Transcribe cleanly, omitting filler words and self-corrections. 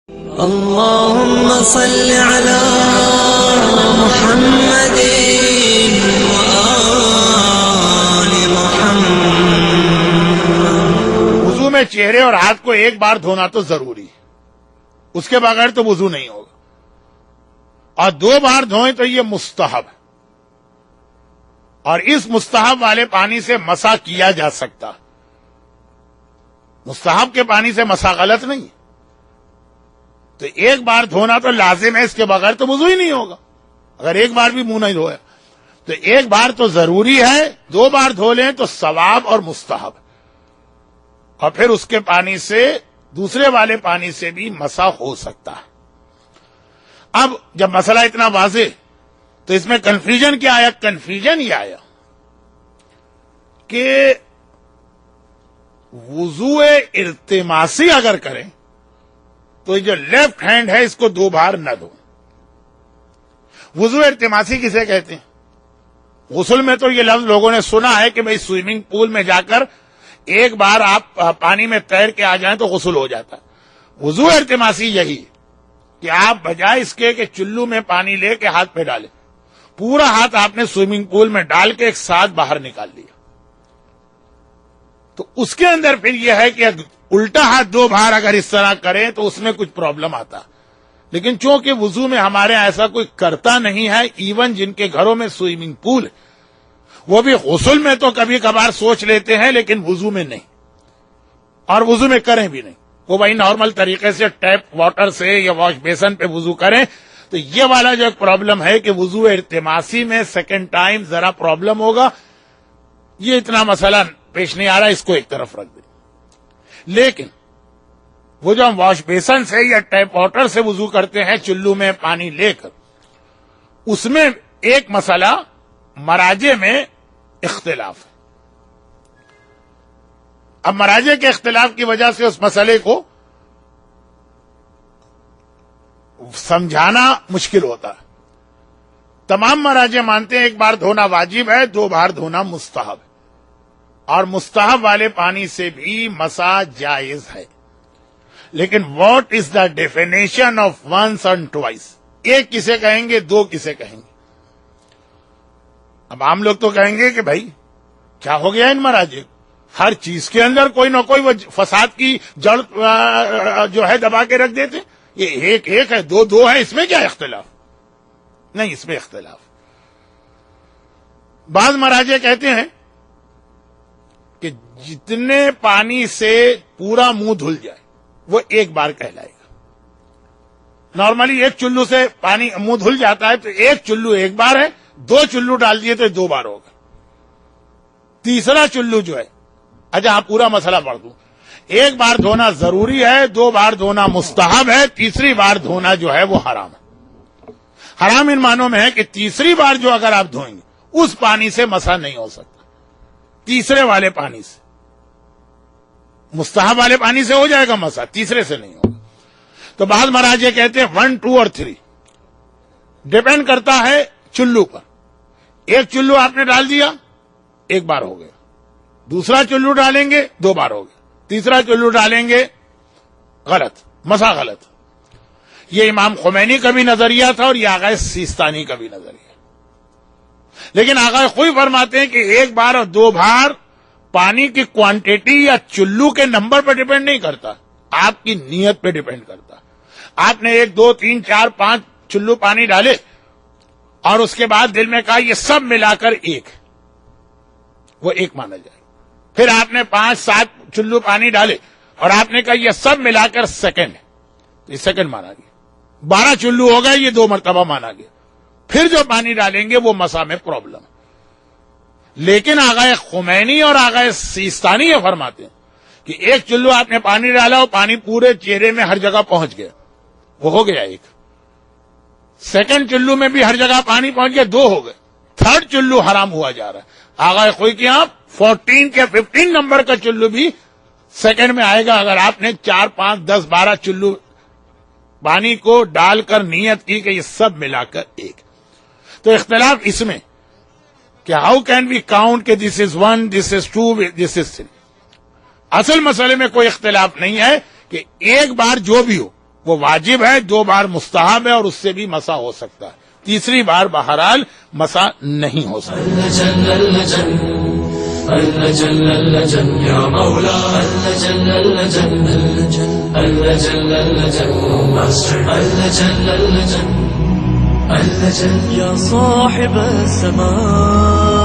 اللهم صل على محمد وآل محمد۔ وضو میں چہرے اور ہاتھ کو ایک بار دھونا تو ضروری ہے، اس کے بغیر تو وضو نہیں ہوگا، اور 2 بار دھوئیں تو یہ مستحب ہے، اور اس مستحب والے پانی سے مسح کیا جا سکتا۔ مستحب کے پانی سے مسح غلط نہیں ہے، تو ایک بار دھونا تو لازم ہے، اس کے بغیر تو وضو ہی نہیں ہوگا اگر ایک بار بھی منہ نہیں دھویا۔ تو ایک بار تو ضروری ہے، 2 بار دھو لیں تو ثواب اور مستحب، اور پھر اس کے پانی سے دوسرے والے پانی سے بھی مسح ہو سکتا ہے۔ اب جب مسئلہ اتنا واضح تو اس میں کنفیوژن کیا آیا؟ کنفیوژن یہ آیا کہ وضو التماسی اگر کریں تو جو لیفٹ ہینڈ ہے اس کو 2 بار نہ دو۔ وضو التماسی کسے کہتے ہیں؟ غسل میں تو یہ لفظ لوگوں نے سنا ہے کہ بھئی سوئمنگ پول میں جا کر ایک بار آپ پانی میں تیر کے آ جائیں تو غسل ہو جاتا ہے۔ وضو التماسی یہی کہ آپ بجائے اس کے کہ چلو میں پانی لے کے ہاتھ پہ ڈالیں، پورا ہاتھ آپ نے سوئمنگ پول میں ڈال کے ایک ساتھ باہر نکال لیا، تو اس کے اندر پھر یہ ہے کہ الٹا ہاتھ 2 بار اگر اس طرح کریں تو اس میں کچھ پرابلم آتا، لیکن چونکہ وضو میں ہمارے ایسا کوئی کرتا نہیں ہے، ایون جن کے گھروں میں سوئمنگ پول ہے وہ بھی غسل میں تو کبھی کبھار سوچ لیتے ہیں لیکن وضو میں نہیں، اور وضو میں کریں بھی نہیں، وہ وہی نارمل طریقے سے ٹیپ واٹر سے یا واش بیسن پہ وضو کریں۔ تو یہ والا جو ایک پرابلم ہے کہ وضو التماسی میں سیکنڈ ٹائم ذرا پرابلم ہوگا، یہ اتنا مسئلہ پیش نہیں آ رہا، اس کو ایک طرف رکھ دیں۔ لیکن وہ جو ہم واش بیسن سے یا ٹیپ واٹر سے وضو کرتے ہیں چلو میں پانی لے کر، اس میں ایک مسئلہ مراجع میں اختلاف ہے۔ اب مراجع کے اختلاف کی وجہ سے اس مسئلے کو سمجھانا مشکل ہوتا ہے۔ تمام مراجع مانتے ہیں 1 بار دھونا واجب ہے، 2 بار دھونا مستحب ہے، اور مستحب والے پانی سے بھی مسح جائز ہے، لیکن what is the definition of once and twice? ایک کسے کہیں گے، 2 کسے کہیں گے؟ اب عام لوگ تو کہیں گے کہ بھائی کیا ہو گیا ان مراجع، ہر چیز کے اندر کوئی نہ کوئی وہ فساد کی جڑ جو ہے دبا کے رکھ دیتے، یہ ایک ہے، 2 ہے، اس میں کیا اختلاف؟ نہیں، اس میں اختلاف۔ بعض مراجع کہتے ہیں کہ جتنے پانی سے پورا منہ دھل جائے وہ 1 بار کہلائے گا۔ نارملی 1 چلو سے پانی منہ دھل جاتا ہے تو 1 چلو 1 بار ہے، 2 چلو ڈال دیے تو 2 بار ہوگا۔ تیسرا چلو جو ہے، اچھا آپ پورا مسئلہ پڑھ دوں، 1 بار دھونا ضروری ہے، 2 بار دھونا مستحب ہے، تیسری بار دھونا جو ہے وہ حرام ہے۔ حرام ان معنوں میں ہے کہ تیسری بار جو اگر آپ دھوئیں گے اس پانی سے مسح نہیں ہو سکتا، تیسرے والے پانی سے، مستحب والے پانی سے ہو جائے گا مسح، تیسرے سے نہیں ہوگا۔ تو بعض مراجع کہتے ہیں 1، 2 اور 3 ڈیپینڈ کرتا ہے چلو پر۔ 1 چلو آپ نے ڈال دیا، 1 بار ہو گیا، دوسرا چلو ڈالیں گے 2 بار ہو گیا، تیسرا چلو ڈالیں گے غلط، مسح غلط۔ یہ امام خمینی کا بھی نظریہ تھا اور یہ آغا سیستانی کا بھی نظریہ، لیکن آغا خوئی فرماتے ہیں کہ 1 بار اور 2 بار پانی کی کوانٹیٹی یا چلو کے نمبر پر ڈیپینڈ نہیں کرتا، آپ کی نیت پہ ڈیپینڈ کرتا۔ آپ نے 1، 2، 3، 4، 5 چلو پانی ڈالے اور اس کے بعد دل میں کہا یہ سب ملا کر 1، وہ 1 مانا جائے۔ پھر آپ نے 5، 7 چلو پانی ڈالے اور آپ نے کہا یہ سب ملا کر سیکنڈ ہے، تو یہ سیکنڈ مانا گیا۔ 12 چلو ہو گئے، یہ 2 مرتبہ مانا گیا۔ پھر جو پانی ڈالیں گے وہ مسح میں پرابلم ہے۔ لیکن آغا خمینی اور آغا سیستانی یہ فرماتے ہیں کہ 1 چلو آپ نے پانی ڈالا اور پانی پورے چہرے میں ہر جگہ پہنچ گیا، وہ ہو گیا 1۔ سیکنڈ چلو میں بھی ہر جگہ پانی پہنچ گیا، 2 ہو گئے۔ 3rd چلو حرام ہوا جا رہا ہے۔ آغا خوئی کے یہاں 14 یا 15 نمبر کا چلو بھی سیکنڈ میں آئے گا اگر آپ نے 4، 5، 10، 12 چلو پانی کو ڈال کر نیت کی کہ یہ سب ملا کر 1۔ تو اختلاف اس میں کہ ہاؤ کین وی کاؤنٹ کہ دس از 1، دس از 2، دس از 3۔ اصل مسئلے میں کوئی اختلاف نہیں ہے کہ 1 بار جو بھی ہو وہ واجب ہے، 2 بار مستحب ہے، اور اس سے بھی مسح ہو سکتا ہے، تیسری بار بہرحال مسح نہیں ہو سکتا. يا صاحب السماء